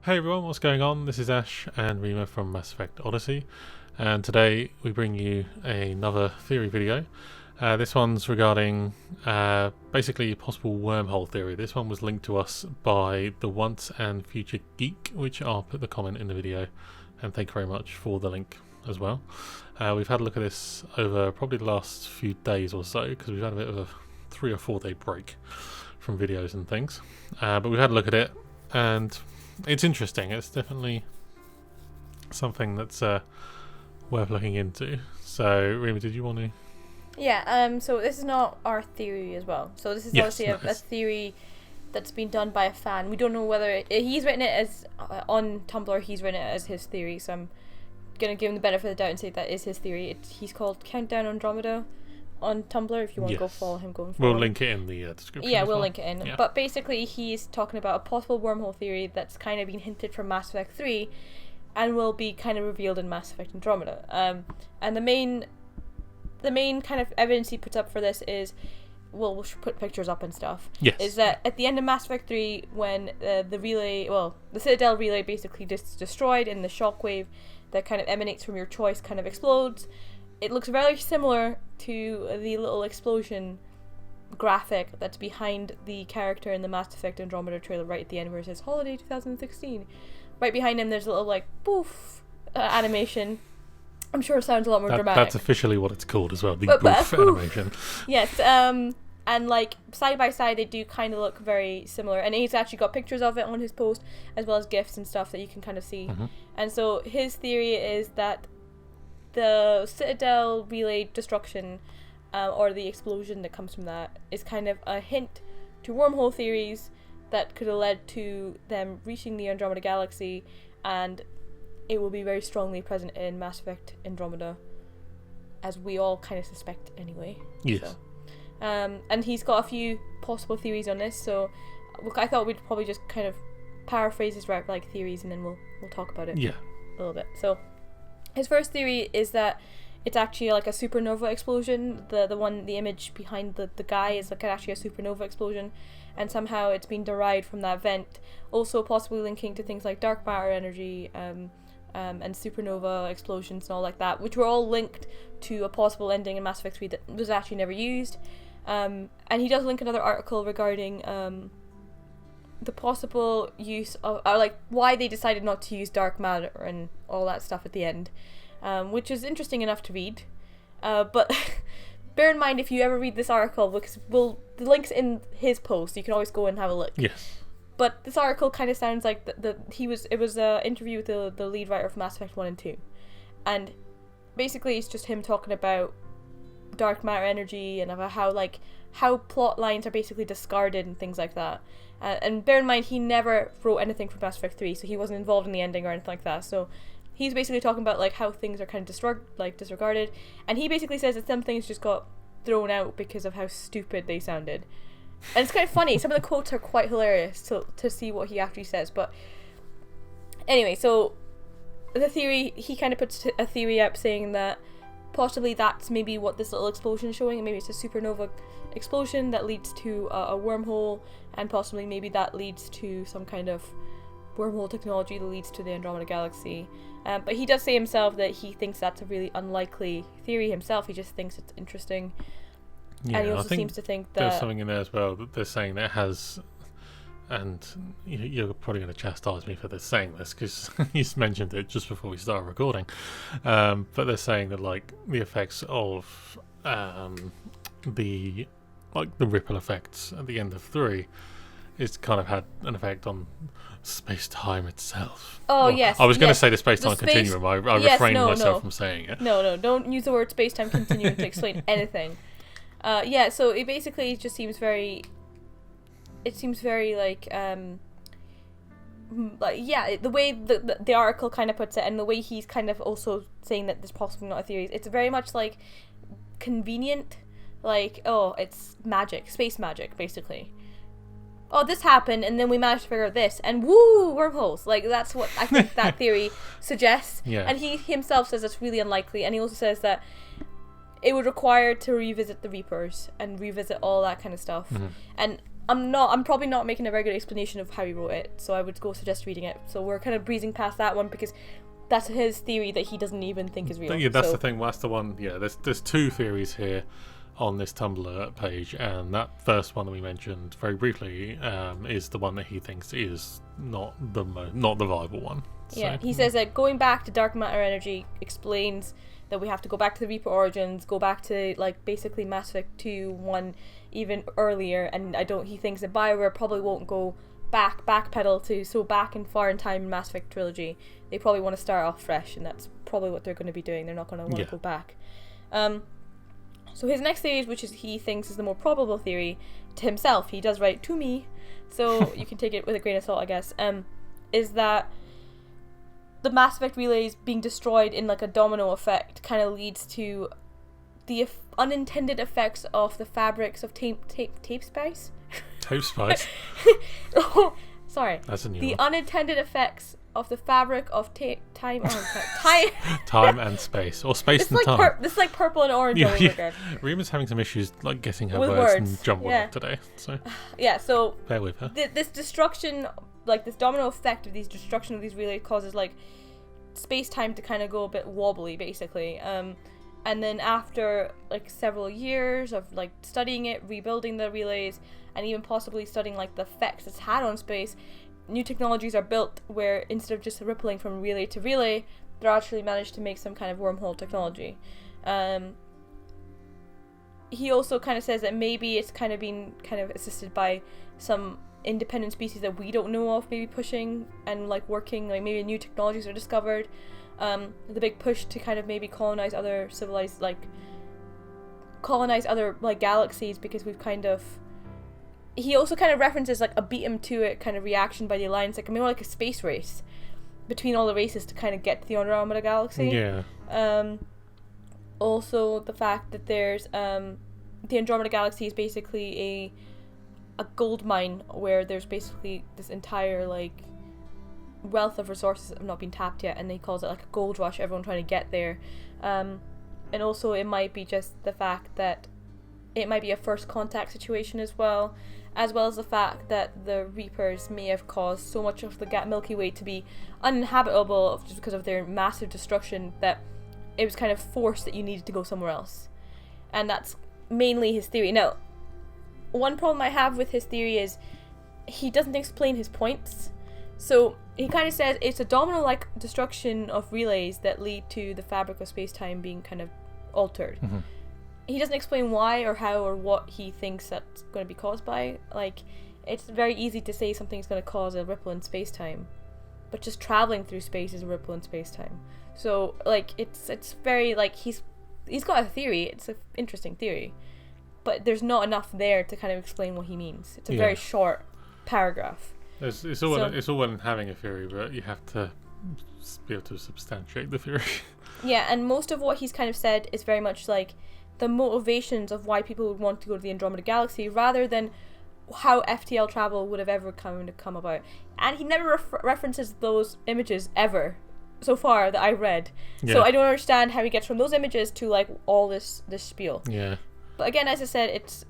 Hey everyone, what's going on? This is Ash and Rima from Mass Effect Odyssey, and today we bring you another theory video. This one's regarding basically a possible wormhole theory. This one was linked to us by TheOnceandFutureGeek, which I'll put the comment in the video, and thank you very much for the link as well. We've had a look at this over probably the last few days or so, because we've had a bit of a 3 or 4 day break from videos and things, but we've had a look at it, and it's interesting. It's definitely something that's worth looking into. So, Rima, did you want to? Yeah, so this is not our theory as well. So this is obviously a theory that's been done by a fan. We don't know whether he's written it as on Tumblr. He's written it as his theory. So I'm gonna give him the benefit of the doubt and say that is his theory. He's called Countdown Andromeda on Tumblr. If you want to go follow him, go and follow. We'll link it in the description. Yeah, we'll link it in. Yeah. But basically, he's talking about a possible wormhole theory that's kind of been hinted from Mass Effect 3, and will be kind of revealed in Mass Effect Andromeda. And the main kind of evidence he puts up for this is, well, we'll put pictures up and stuff. Yes. Is that at the end of Mass Effect 3, when the Citadel relay basically destroyed, and the shockwave that kind of emanates from your choice kind of explodes, it looks very similar to the little explosion graphic that's behind the character in the Mass Effect Andromeda trailer right at the end where it says Holiday 2016. Right behind him there's a little like poof animation. I'm sure it sounds a lot more dramatic. That's officially what it's called as well, the poof animation. Yes, and like side by side they do kind of look very similar, and he's actually got pictures of it on his post as well as GIFs and stuff that you can kind of see. Mm-hmm. And so his theory is that the Citadel relay destruction or the explosion that comes from that is kind of a hint to wormhole theories that could have led to them reaching the Andromeda galaxy, and it will be very strongly present in Mass Effect Andromeda, as we all kind of suspect anyway. Yes. So, and he's got a few possible theories on this, so I thought we'd probably just kind of paraphrase his theories, and then we'll talk about it a little bit. So his first theory is that it's actually like a supernova explosion. The image behind the guy is like actually a supernova explosion, and somehow it's been derived from that event. Also possibly linking to things like dark matter energy and supernova explosions and all like that, which were all linked to a possible ending in Mass Effect 3 that was actually never used. And he does link another article regarding the possible use of, why they decided not to use dark matter and all that stuff at the end, which is interesting enough to read. But bear in mind if you ever read this article, because the link's in his post, you can always go and have a look. Yes. But this article kind of sounds like it was an interview with the lead writer of Mass Effect 1 and 2. And basically it's just him talking about dark matter energy and about how plot lines are basically discarded and things like that. And bear in mind, he never wrote anything for Mass Effect 3, so he wasn't involved in the ending or anything like that. So he's basically talking about how things are kind of disregarded. And he basically says that some things just got thrown out because of how stupid they sounded. And it's kind of funny. Some of the quotes are quite hilarious to see what he actually says. But anyway, so the theory, he kind of puts a theory up saying that possibly that's maybe what this little explosion is showing, and maybe it's a supernova explosion that leads to a wormhole, and possibly maybe that leads to some kind of wormhole technology that leads to the Andromeda galaxy. But he does say himself that he thinks that's a really unlikely theory himself. He just thinks it's interesting. Yeah, and he also seems to think that there's something in there as well that they're saying that it has, and you're probably going to chastise me for this saying this because you mentioned it just before we started recording, but they're saying that the effects of the ripple effects at the end of 3 it's kind of had an effect on space-time itself. Yes. I was going to say the space-time continuum. I refrained myself from saying it. No, don't use the word space-time continuum to explain anything. So it basically just seems very... It seems very the way the article kind of puts it, and the way he's kind of also saying that there's possibly not a theory, it's very much convenient, it's magic, space magic, basically. Oh, this happened, and then we managed to figure out this, and woo, wormholes. That's what I think that theory suggests. Yeah. And he himself says it's really unlikely, and he also says that it would require to revisit the Reapers and revisit all that kind of stuff. Mm-hmm. And I'm probably not making a very good explanation of how he wrote it, so I would suggest reading it. So we're kind of breezing past that one because that's his theory that he doesn't even think is real. Yeah, that's the thing. Well, that's the one. Yeah, there's two theories here on this Tumblr page, and that first one that we mentioned very briefly is the one that he thinks is not the viable one. Yeah, he says that going back to dark matter energy explains that we have to go back to the Reaper origins, go back to like basically Mass Effect 2, 1, even earlier, and he thinks that BioWare probably won't go backpedal to so back and far in time in Mass Effect trilogy. They probably want to start off fresh, and that's probably what they're going to be doing. They're not going to want to go back. So his next theory, which he thinks is the more probable theory to himself, he does write to me, so you can take it with a grain of salt, I guess, is that the Mass Effect relays being destroyed in like a domino effect kind of leads to the unintended effects of the fabrics of tape spice. Tape spice? Oh, sorry. That's a new The one. unintended effects of the fabric of time and space, or space and time. This is like purple and orange all over again. Rima's having some issues like getting her With words words, and jumbling yeah. up today, so Yeah, so bear with her. this destruction, like this domino effect of these destruction of these relays causes like space-time to kind of go a bit wobbly, basically. And then after like several years of like studying it, rebuilding the relays, and even possibly studying like the effects it's had on space, new technologies are built where instead of just rippling from relay to relay, they're actually managed to make some kind of wormhole technology. He also kind of says that maybe it's kind of been kind of assisted by some independent species that we don't know of, maybe pushing and like working, like maybe new technologies are discovered. The big push to kind of maybe colonize other galaxies, because we've kind of. He also kind of references like a beat him to it kind of reaction by the Alliance, like more like a space race between all the races to kind of get to the Andromeda galaxy. Yeah. Also the fact that there's the Andromeda galaxy is basically a gold mine where there's basically this entire like wealth of resources that have not been tapped yet, and he calls it like a gold rush, everyone trying to get there. And also it might be just the fact that it might be a first contact situation as well as the fact that the Reapers may have caused so much of the Milky Way to be uninhabitable just because of their massive destruction that it was kind of forced that you needed to go somewhere else. And that's mainly his theory. Now, one problem I have with his theory is he doesn't explain his points. So he kind of says it's a domino-like destruction of relays that lead to the fabric of space-time being kind of altered. Mm-hmm. He doesn't explain why or how or what he thinks that's going to be caused by. Like, it's very easy to say something's going to cause a ripple in space-time, but just traveling through space is a ripple in space-time. So, like, it's very, like, he's got a theory. It's an interesting theory, but there's not enough there to kind of explain what he means. It's a very short paragraph. It's all well in having a theory, but you have to be able to substantiate the theory. Yeah, and most of what he's kind of said is very much like the motivations of why people would want to go to the Andromeda galaxy rather than how FTL travel would have ever come about. And he never references those images ever so far that I read. Yeah. So I don't understand how he gets from those images to like all this spiel. Yeah. But again, as I said,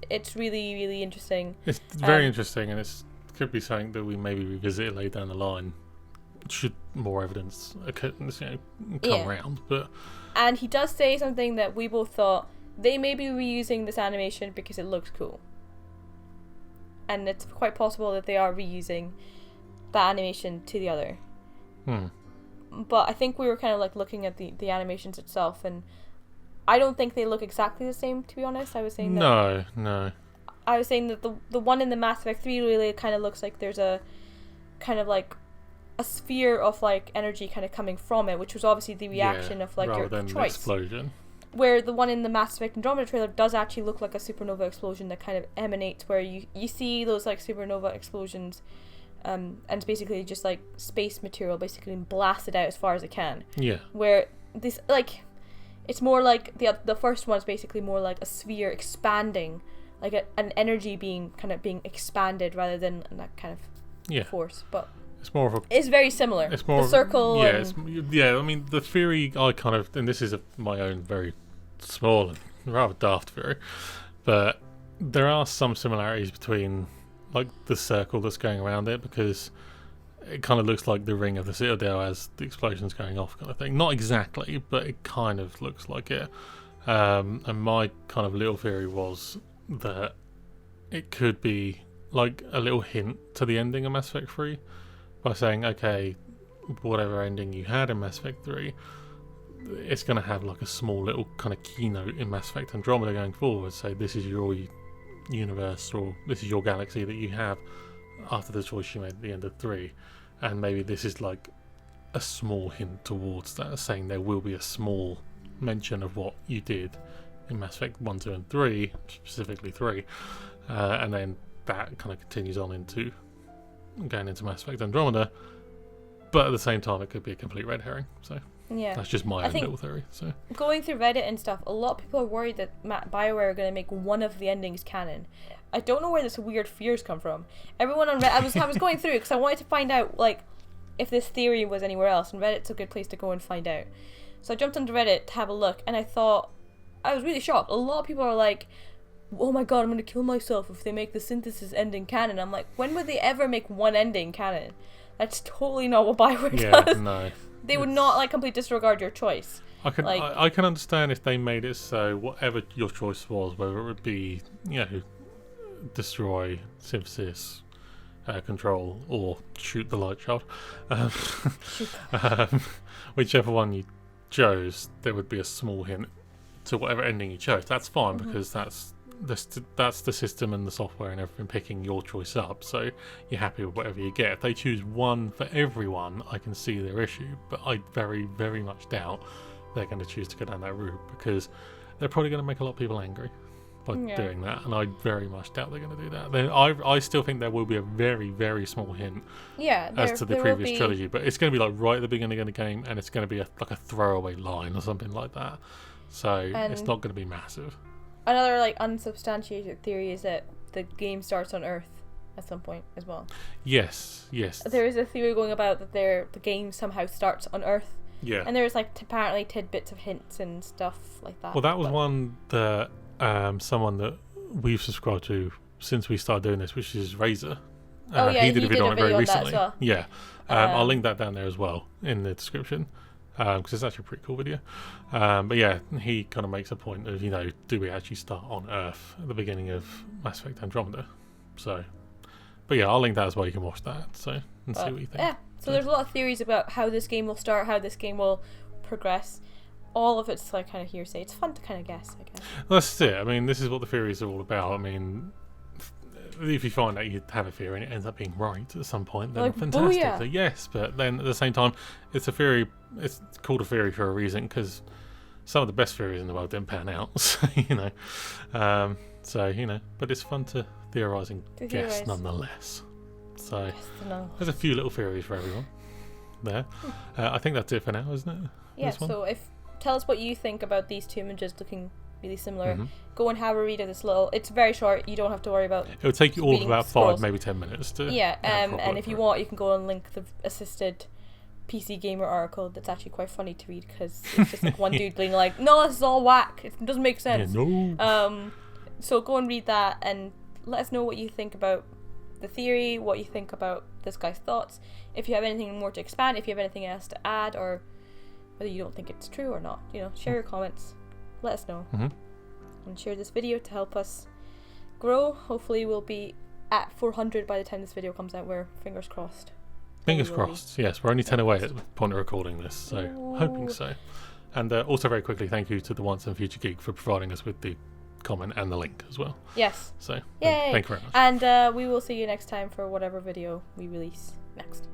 it's really, really interesting. It's very interesting, and it could be something that we maybe revisit later down the line should more evidence come around. And he does say something that we both thought, they may be reusing this animation because it looks cool. And it's quite possible that they are reusing that animation to the other. But I think we were kind of like looking at the animations itself, and I don't think they look exactly the same, to be honest. I was saying that. No. I was saying that the one in the Mass Effect 3 really kind of looks like there's a kind of like a sphere of like energy kind of coming from it, which was obviously the reaction of like your than choice. Explosion. Where the one in the Mass Effect Andromeda trailer does actually look like a supernova explosion that kind of emanates, where you see those like supernova explosions, and it's basically just like space material basically blasted out as far as it can. Yeah. Where this like, it's more like the first one's basically more like a sphere expanding, like an energy being expanded rather than that kind of force. But it's more of a. It's very similar. It's more the circle. I mean, the theory I kind of, and this is my own very small and rather daft theory, but there are some similarities between like the circle that's going around it, because it kind of looks like the ring of the Citadel as the explosion's going off, kind of thing. Not exactly, but it kind of looks like it. And my kind of little theory was that it could be like a little hint to the ending of Mass Effect 3 by saying, okay, whatever ending you had in Mass Effect 3, it's going to have like a small little kind of keynote in Mass Effect Andromeda going forward. Say this is your universe, or this is your galaxy that you have after the choice you made at the end of 3, and maybe this is like a small hint towards that, saying there will be a small mention of what you did in Mass Effect 1, 2 and 3, specifically 3, and then that kind of continues on into going into Mass Effect Andromeda, but at the same time it could be a complete red herring. So yeah, that's just my own little theory. So going through Reddit and stuff, a lot of people are worried that BioWare are going to make one of the endings canon. I don't know where this weird fears come from. Everyone on Reddit, I was going through because I wanted to find out like if this theory was anywhere else, and Reddit's a good place to go and find out. So I jumped onto Reddit to have a look, and I was really shocked. A lot of people are like, oh my god, I'm going to kill myself if they make the synthesis ending canon. I'm like, when would they ever make one ending canon? That's totally not what BioWare does. No. They would not like completely disregard your choice. I can understand if they made it so whatever your choice was, whether it would be, destroy, synthesis, control, or shoot the light child, whichever one you chose, there would be a small hint to whatever ending you chose. That's fine, because that's the system and the software and everything picking your choice up, so you're happy with whatever you get. If they choose one for everyone, I can see their issue, but I very, very much doubt they're going to choose to go down that route, because they're probably going to make a lot of people angry by doing that, and I very much doubt they're going to do that. I still think there will be a very, very small hint as to the previous trilogy, but it's going to be like right at the beginning of the game, and it's going to be like a throwaway line or something like that, so it's not going to be massive. Another like unsubstantiated theory is that the game starts on Earth at some point as well. Yes. There is a theory going about that the game somehow starts on Earth. Yeah. And there's like apparently tidbits of hints and stuff like that. Well, that was one that someone that we've subscribed to since we started doing this, which is Razor. He did a video on it very recently. Well. Yeah. I'll link that down there as well in the description, because it's actually a pretty cool video. But yeah, he kind of makes a point of, do we actually start on Earth at the beginning of Mass Effect Andromeda? So, but yeah, I'll link that as well. You can watch that and see what you think. Yeah, so there's a lot of theories about how this game will start, how this game will progress. All of it's like kind of hearsay. It's fun to kind of guess, I guess. Well, that's it. I mean, this is what the theories are all about. I mean, if you find out you have a theory and it ends up being right at some point, then fantastic. So yes, but then at the same time, it's a theory. It's called a theory for a reason, because some of the best theories in the world didn't pan out. So but it's fun to theorize and guess nonetheless. So there's a few little theories for everyone there. I think that's it for now, isn't it? Yeah. So tell us what you think about these two images looking really similar. Go and have a read of this little. It's very short. You don't have to worry about. It'll take you all of about 5, maybe 10 minutes to. Yeah. And if you want, you can go and link the assisted PC Gamer article. That's actually quite funny to read, because it's just like one dude being like, "No, this is all whack. It doesn't make sense." Yeah, no. So go and read that and let us know what you think about the theory, what you think about this guy's thoughts. If you have anything more to expand, if you have anything else to add, or whether you don't think it's true or not, share your comments. Let us know. And share this video to help us grow. Hopefully we'll be at 400 by the time this video comes out. We're fingers crossed. Fingers crossed. Yes, we're only 10 away at the point of recording this, so hoping so. And also very quickly, thank you to TheOnceandFutureGeek for providing us with the comment and the link as well. Yes. So thank you very much. And we will see you next time for whatever video we release next.